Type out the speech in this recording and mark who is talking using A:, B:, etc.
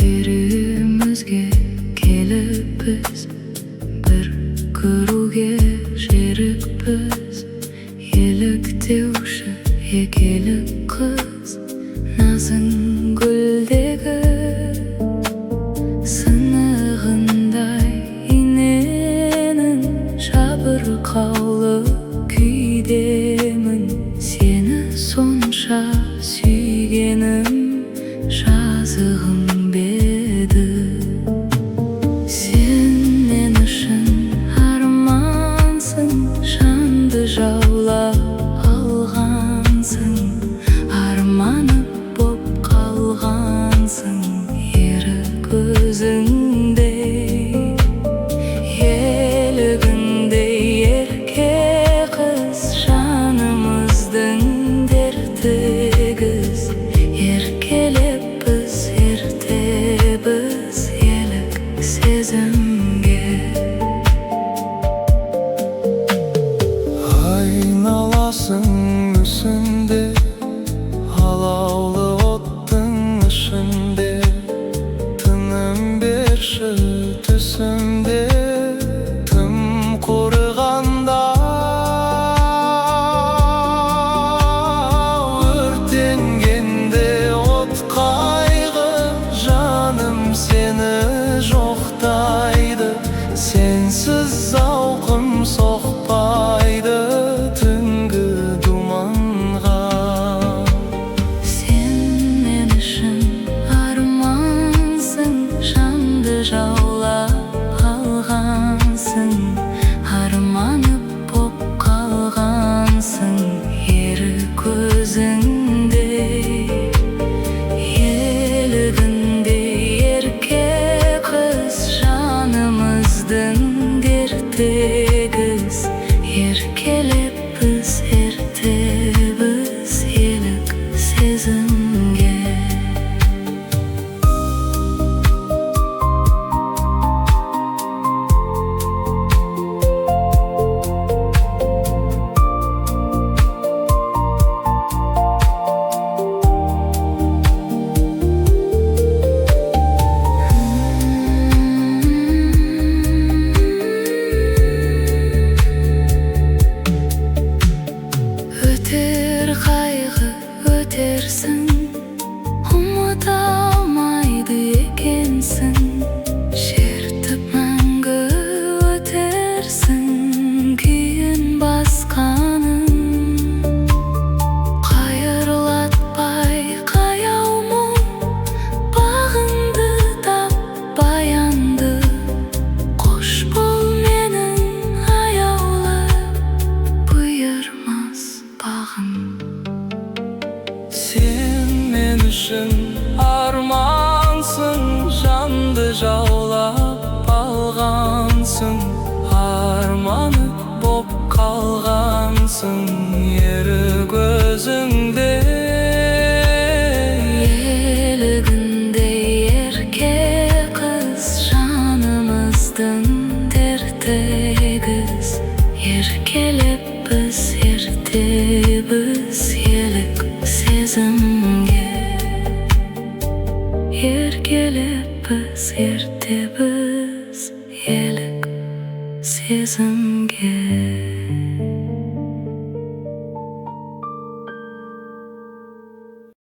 A: Birimizge kelip biz bir kıruge şerippiz. Yelekte uşu yekelik kız nazın güldegi sınığınday inenin şabır kavlı küydemin. Seni sonşa sүйgenim жазығым беді. Сен мен үшін армансың, жанды жаулап алғансың, арманып боп қалғансың ерік өзіңдей. Елігіндей ерке қыз жанымыздың дертегіз. Еркелеп біз ертебіз елік сезімге.
B: Айналасың үстінде, алаулы оттың ішінде, тыным берші түсімде, тым құрығанда. Өртенгенде от қайғы, жаным сені жоқтайды. Сенсіз зауқым соқпайды түнгі думанға.
A: Сен мен үшін армансың, жанды жаулап алғансың, арманып боп қалғансың ерік өзіңдей. Елігіндей ерке қыз жанымыздың дертегіз. Еркелеп біз ертебіз елік сезімге. Өтер қайғы өтерсің, ұмыта алмайды екенсің. Шертіп мәңгі өтерсің күйін басқаның. Қайырлатпай қаяу мұң, бағыңды тап баянды. Қош бол менің аяулы бұйырмас бағым.
B: Сен мен үшін армансың, жанды жаулап алғансың, арманып боп қалғансың ерік өзіңде.
A: Елігіндей ерке қыз жанымыздың дертегіз. Еркелеп біз ертебіз елік сезімге. Еркелеп біз ертебіз елік сезімге.